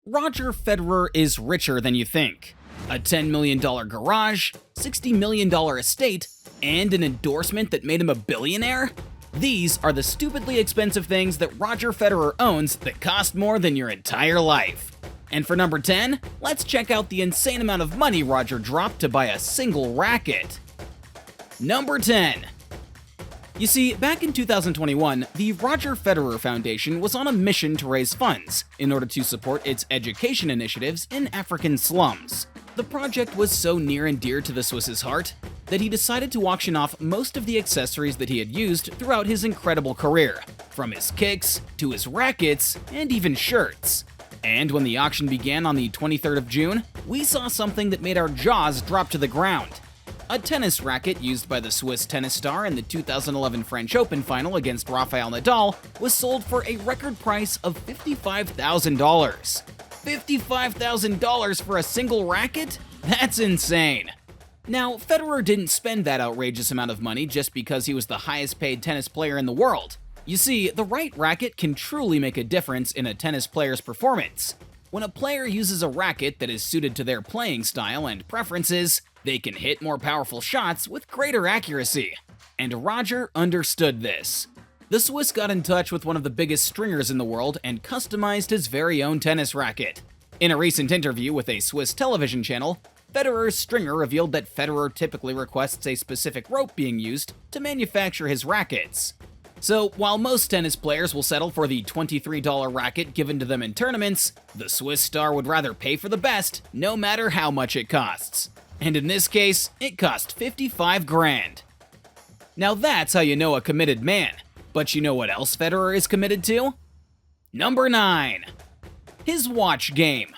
Roger Federer is richer than you think. A $10 million garage, $60 million estate, and an endorsement that made him a billionaire? These are the stupidly expensive things that Roger Federer owns that cost more than your entire life. And for number 10, let's check out the insane amount of money Roger dropped to buy a single racket. Number 10. You see, back in 2021, the Roger Federer Foundation was on a mission to raise funds in order to support its education initiatives in African slums. The project was so near and dear to the Swiss's heart that he decided to auction off most of the accessories that he had used throughout his incredible career, from his kicks to his rackets and even shirts. And when the auction began on the 23rd of June, we saw something that made our jaws drop to the ground. A tennis racket used by the Swiss tennis star in the 2011 French Open final against Rafael Nadal was sold for a record price of $55,000. $55,000 for a single racket? That's insane! Now, Federer didn't spend that outrageous amount of money just because he was the highest paid tennis player in the world. You see, the right racket can truly make a difference in a tennis player's performance. When a player uses a racket that is suited to their playing style and preferences, they can hit more powerful shots with greater accuracy. And Roger understood this. The Swiss got in touch with one of the biggest stringers in the world and customized his very own tennis racket. In a recent interview with a Swiss television channel, Federer's stringer revealed that Federer typically requests a specific rope being used to manufacture his rackets. So, while most tennis players will settle for the $23 racket given to them in tournaments, the Swiss star would rather pay for the best, no matter how much it costs. And in this case, it cost $55,000. Now that's how you know a committed man. But you know what else Federer is committed to? Number 9. His watch game.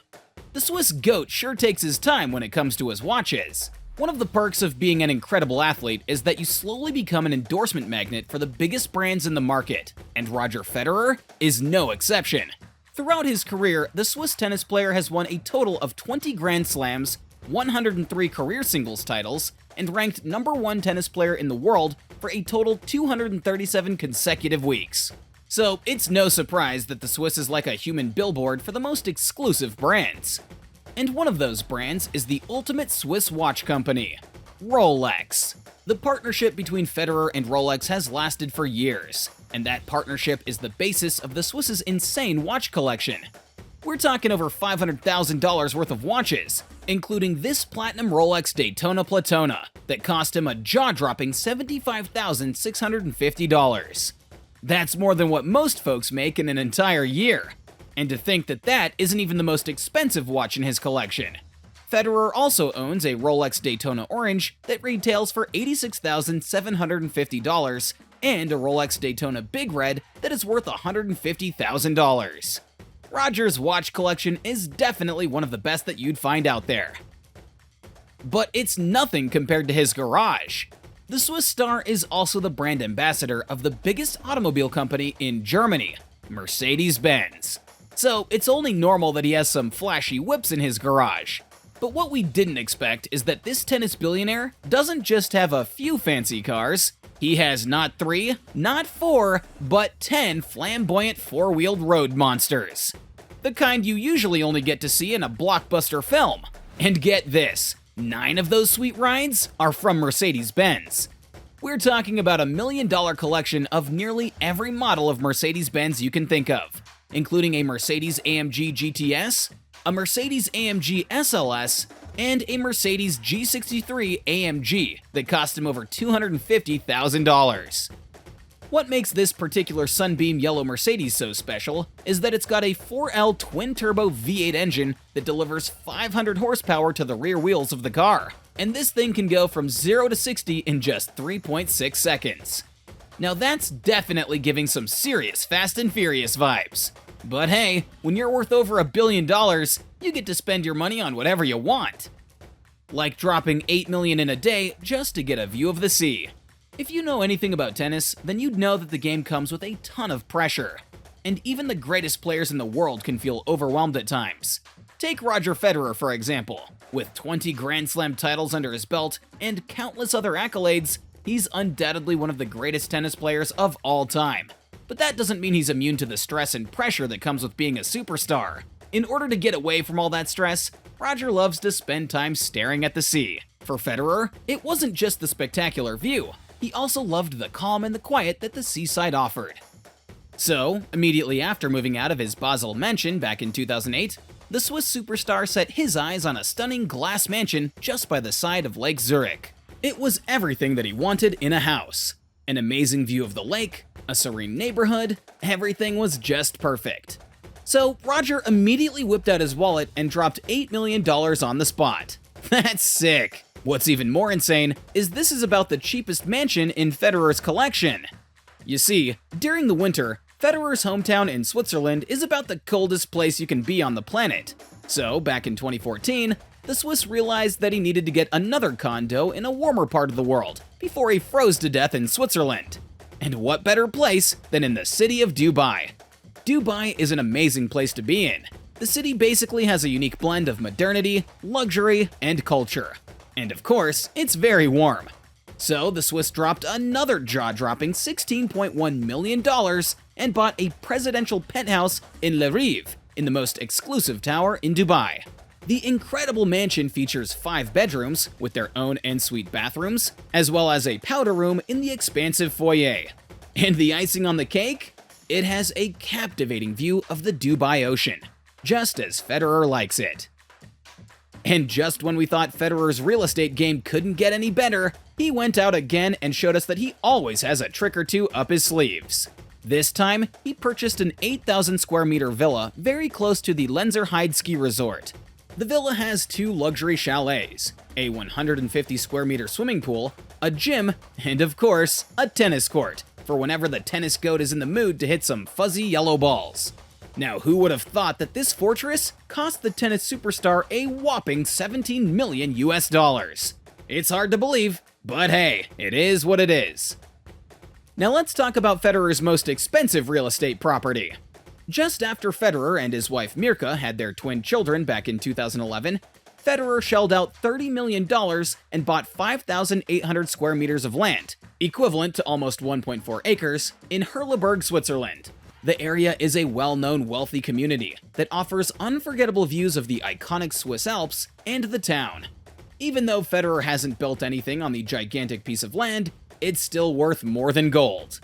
The Swiss GOAT sure takes his time when it comes to his watches. One of the perks of being an incredible athlete is that you slowly become an endorsement magnet for the biggest brands in the market, and Roger Federer is no exception. Throughout his career, the Swiss tennis player has won a total of 20 Grand Slams, 103 career singles titles, and ranked number 1 tennis player in the world for a total 237 consecutive weeks. So it's no surprise that the Swiss is like a human billboard for the most exclusive brands. And one of those brands is the ultimate Swiss watch company, Rolex. The partnership between Federer and Rolex has lasted for years, and that partnership is the basis of the Swiss's insane watch collection. We're talking over $500,000 worth of watches, including this platinum Rolex Daytona Platona that cost him a jaw-dropping $75,650. That's more than what most folks make in an entire year. And to think that that isn't even the most expensive watch in his collection. Federer also owns a Rolex Daytona Orange that retails for $86,750 and a Rolex Daytona Big Red that is worth $150,000. Roger's watch collection is definitely one of the best that you'd find out there. But it's nothing compared to his garage. The Swiss star is also the brand ambassador of the biggest automobile company in Germany, Mercedes-Benz. So it's only normal that he has some flashy whips in his garage. But what we didn't expect is that this tennis billionaire doesn't just have a few fancy cars. He has not 3, not 4, but 10 flamboyant four-wheeled road monsters. The kind you usually only get to see in a blockbuster film. And get this, 9 of those sweet rides are from Mercedes-Benz. We're talking about $1 million collection of nearly every model of Mercedes-Benz you can think of, including a Mercedes-AMG GTS, a Mercedes-AMG SLS, and a Mercedes G63 AMG that cost him over $250,000. What makes this particular Sunbeam Yellow Mercedes so special is that it's got a 4L twin-turbo V8 engine that delivers 500 horsepower to the rear wheels of the car, and this thing can go from 0 to 60 in just 3.6 seconds. Now that's definitely giving some serious Fast and Furious vibes. But hey, when you're worth over $1 billion, you get to spend your money on whatever you want. Like dropping $8 million in a day just to get a view of the sea. If you know anything about tennis, then you'd know that the game comes with a ton of pressure. And even the greatest players in the world can feel overwhelmed at times. Take Roger Federer, for example. With 20 Grand Slam titles under his belt and countless other accolades, he's undoubtedly one of the greatest tennis players of all time. But that doesn't mean he's immune to the stress and pressure that comes with being a superstar. In order to get away from all that stress, Roger loves to spend time staring at the sea. For Federer, it wasn't just the spectacular view, he also loved the calm and the quiet that the seaside offered. So, immediately after moving out of his Basel mansion back in 2008, the Swiss superstar set his eyes on a stunning glass mansion just by the side of Lake Zurich. It was everything that he wanted in a house. An amazing view of the lake, a serene neighborhood, everything was just perfect. So, Roger immediately whipped out his wallet and dropped $8 million on the spot. That's sick! What's even more insane is this is about the cheapest mansion in Federer's collection. You see, during the winter, Federer's hometown in Switzerland is about the coldest place you can be on the planet. So, back in 2014, the Swiss realized that he needed to get another condo in a warmer part of the world before he froze to death in Switzerland. And what better place than in the city of Dubai? Dubai is an amazing place to be in. The city basically has a unique blend of modernity, luxury, and culture. And of course, it's very warm. So the Swiss dropped another jaw-dropping $16.1 million and bought a presidential penthouse in Le Rive, in the most exclusive tower in Dubai. The incredible mansion features 5 bedrooms with their own en-suite bathrooms, as well as a powder room in the expansive foyer. And the icing on the cake? It has a captivating view of the Dubai Ocean, just as Federer likes it. And just when we thought Federer's real estate game couldn't get any better, he went out again and showed us that he always has a trick or two up his sleeves. This time, he purchased an 8,000 square meter villa very close to the Lenzerheide ski resort. The villa has 2 luxury chalets, a 150 square meter swimming pool, a gym, and of course, a tennis court, for whenever the tennis goat is in the mood to hit some fuzzy yellow balls. Now, who would have thought that this fortress cost the tennis superstar a whopping 17 million US dollars? It's hard to believe, but hey, it is what it is. Now let's talk about Federer's most expensive real estate property. Just after Federer and his wife Mirka had their twin children back in 2011, Federer shelled out $30 million and bought 5,800 square meters of land, equivalent to almost 1.4 acres, in Herleberg, Switzerland. The area is a well-known wealthy community that offers unforgettable views of the iconic Swiss Alps and the town. Even though Federer hasn't built anything on the gigantic piece of land, it's still worth more than gold.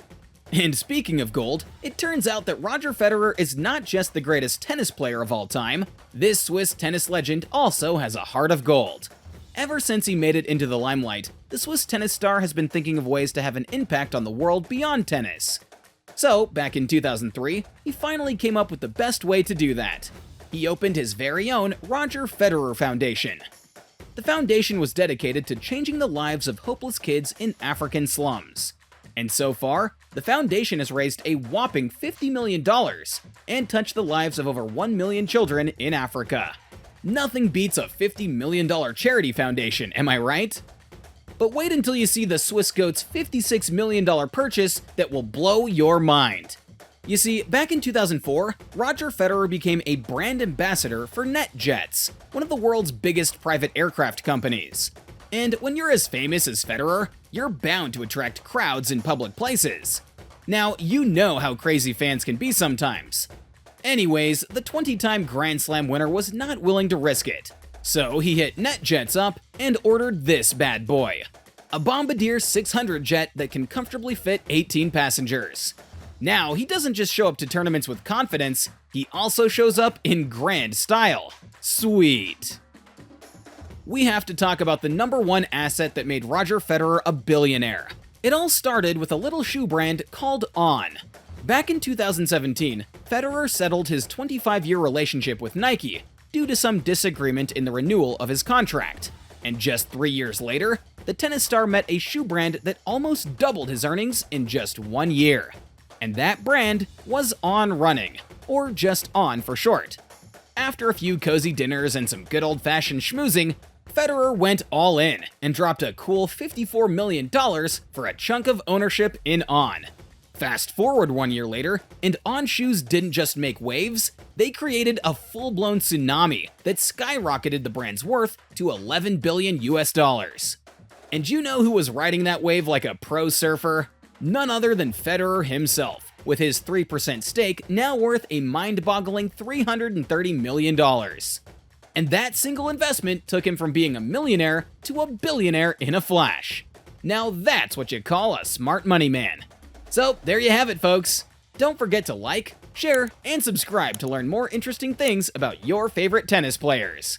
And speaking of gold, it turns out that Roger Federer is not just the greatest tennis player of all time. This Swiss tennis legend also has a heart of gold. Ever since he made it into the limelight, the Swiss tennis star has been thinking of ways to have an impact on the world beyond tennis. So, back in 2003, he finally came up with the best way to do that. He opened his very own Roger Federer Foundation. The foundation was dedicated to changing the lives of hopeless kids in African slums. And so far, the foundation has raised a whopping $50 million and touched the lives of over 1 million children in Africa. Nothing beats a $50 million charity foundation, am I right? But wait until you see the Swiss Goat's $56 million purchase that will blow your mind. You see, back in 2004, Roger Federer became a brand ambassador for NetJets, one of the world's biggest private aircraft companies. And when you're as famous as Federer, you're bound to attract crowds in public places. Now, you know how crazy fans can be sometimes. Anyways, the 20-time Grand Slam winner was not willing to risk it. So he hit NetJets up and ordered this bad boy. A Bombardier 600 jet that can comfortably fit 18 passengers. Now, he doesn't just show up to tournaments with confidence, he also shows up in grand style. Sweet. We have to talk about the #1 asset that made Roger Federer a billionaire. It all started with a little shoe brand called On. Back in 2017, Federer settled his 25-year relationship with Nike due to some disagreement in the renewal of his contract. And just 3 years later, the tennis star met a shoe brand that almost doubled his earnings in just 1 year. And that brand was On Running, or just On for short. After a few cozy dinners and some good old-fashioned schmoozing, Federer went all in and dropped a cool $54 million for a chunk of ownership in On. Fast forward 1 year later, and On shoes didn't just make waves, they created a full-blown tsunami that skyrocketed the brand's worth to $11 billion US dollars. And you know who was riding that wave like a pro surfer? None other than Federer himself, with his 3% stake now worth a mind-boggling $330 million. And that single investment took him from being a millionaire to a billionaire in a flash. Now that's what you call a smart money man. So there you have it, folks. Don't forget to like, share, and subscribe to learn more interesting things about your favorite tennis players.